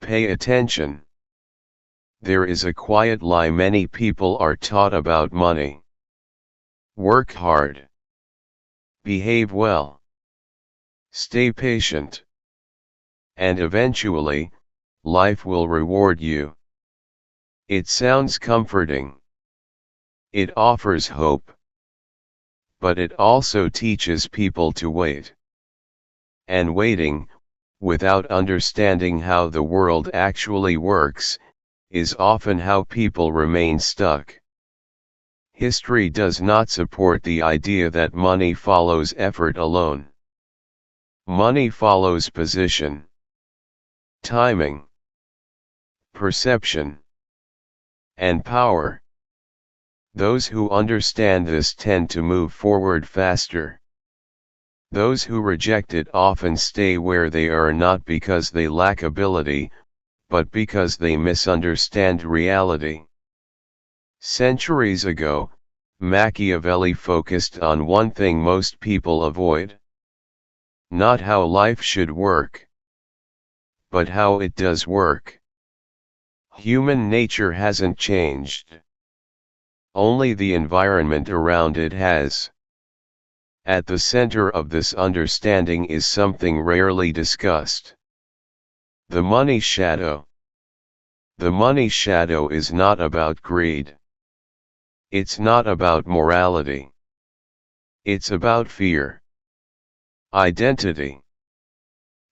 Pay attention. There is a quiet lie many people are taught about money. Work hard. Behave well. Stay patient. And eventually, life will reward you. It sounds comforting. It offers hope. But it also teaches people to wait. And waiting, without understanding how the world actually works, is often how people remain stuck. History does not support the idea that money follows effort alone. Money follows position, timing, perception, and power. Those who understand this tend to move forward faster. Those who reject it often stay where they are, not because they lack ability, but because they misunderstand reality. Centuries ago, Machiavelli focused on one thing most people avoid. Not how life should work, but how it does work. Human nature hasn't changed. Only the environment around it has. At the center of this understanding is something rarely discussed. The money shadow. The money shadow is not about greed. It's not about morality. It's about fear, identity,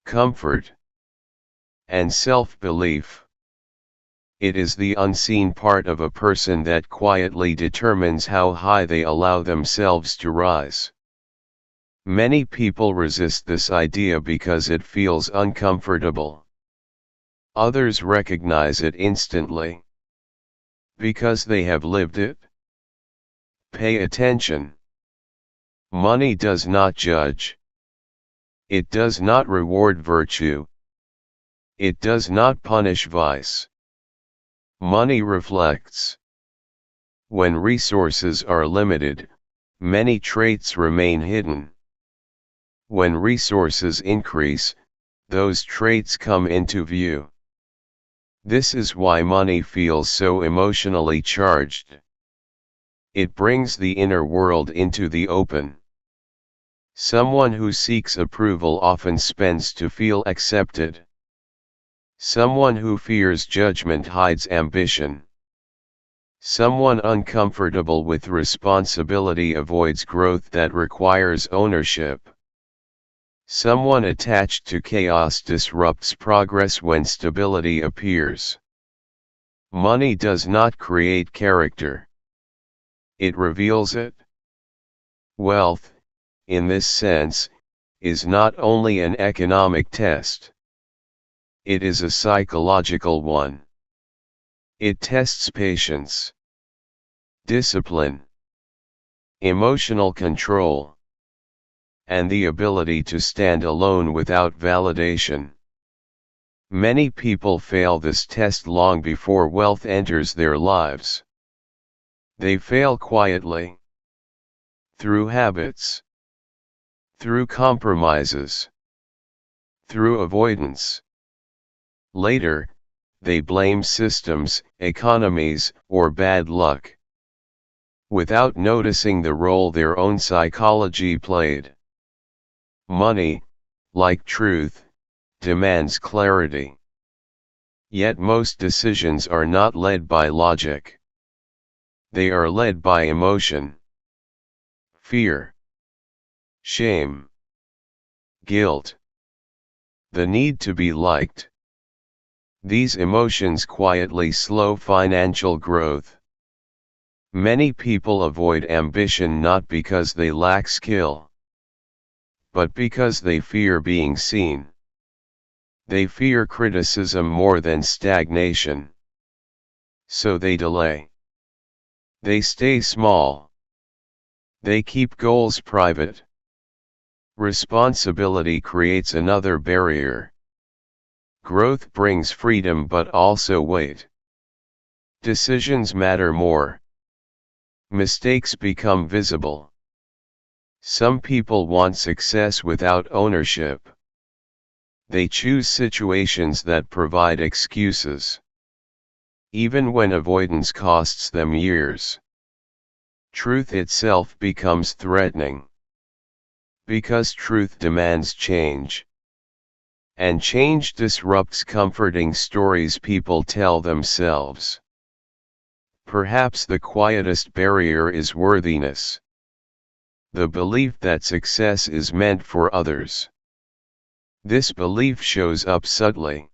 comfort, and self-belief. It is the unseen part of a person that quietly determines how high they allow themselves to rise. Many people resist this idea because it feels uncomfortable. Others recognize it instantly. Because they have lived it. Pay attention. Money does not judge. It does not reward virtue. It does not punish vice. Money reflects. When resources are limited, many traits remain hidden. When resources increase, those traits come into view. This is why money feels so emotionally charged. It brings the inner world into the open. Someone who seeks approval often spends to feel accepted. Someone who fears judgment hides ambition. Someone uncomfortable with responsibility avoids growth that requires ownership. Someone attached to chaos disrupts progress when stability appears. Money does not create character. It reveals it. Wealth, in this sense, is not only an economic test. It is a psychological one. It tests patience, discipline, emotional control, and the ability to stand alone without validation. Many people fail this test long before wealth enters their lives. They fail quietly. Through habits. Through compromises. Through avoidance. Later, they blame systems, economies, or bad luck, without noticing the role their own psychology played. Money, like truth, demands clarity. Yet most decisions are not led by logic. They are led by emotion, fear, shame, guilt, the need to be liked. These emotions quietly slow financial growth. Many people avoid ambition not because they lack skill, but because they fear being seen. They fear criticism more than stagnation. So they delay. They stay small. They keep goals private. Responsibility creates another barrier. Growth brings freedom but also weight. Decisions matter more. Mistakes become visible. Some people want success without ownership. They choose situations that provide excuses, even when avoidance costs them years. Truth itself becomes threatening, because truth demands change. And change disrupts comforting stories people tell themselves. Perhaps the quietest barrier is worthiness. The belief that success is meant for others. This belief shows up subtly.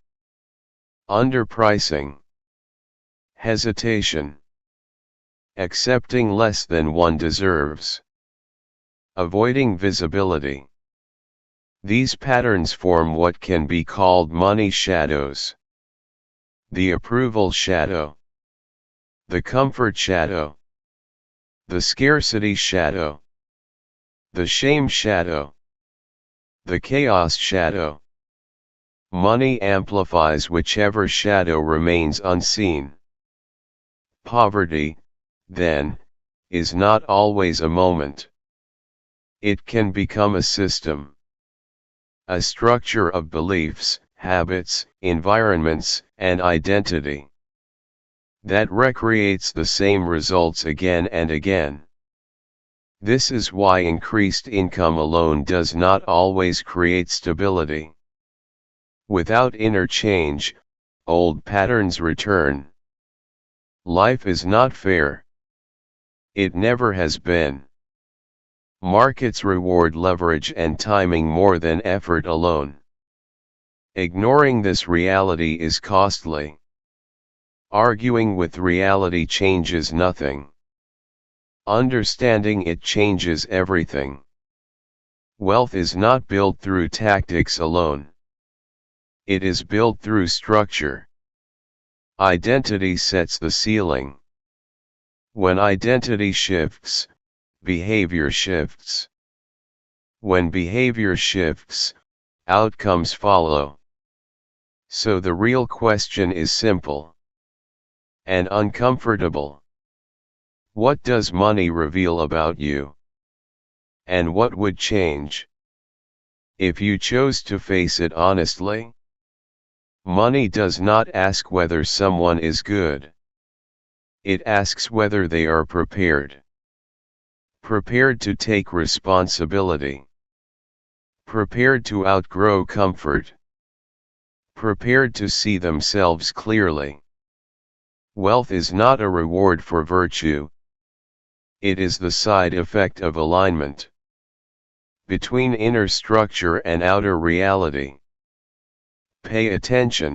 Underpricing. Hesitation. Accepting less than one deserves. Avoiding visibility. These patterns form what can be called money shadows. The approval shadow. The comfort shadow. The scarcity shadow. The shame shadow. The chaos shadow. Money amplifies whichever shadow remains unseen. Poverty, then, is not always a moment. It can become a system. A structure of beliefs, habits, environments, and identity that recreates the same results again and again. This is why increased income alone does not always create stability. Without inner change, old patterns return. Life is not fair. It never has been. Markets reward leverage and timing more than effort alone. Ignoring this reality is costly. Arguing with reality changes nothing. Understanding it changes everything. Wealth is not built through tactics alone. It is built through structure. Identity sets the ceiling. When identity shifts, behavior shifts. When behavior shifts, outcomes follow. So the real question is simple and uncomfortable. What does money reveal about you? And what would change if you chose to face it honestly? Money does not ask whether someone is good. It asks whether they are prepared. Prepared to take responsibility. Prepared to outgrow comfort. Prepared to see themselves clearly. Wealth is not a reward for virtue. It is the side effect of alignment between inner structure and outer reality. Pay attention.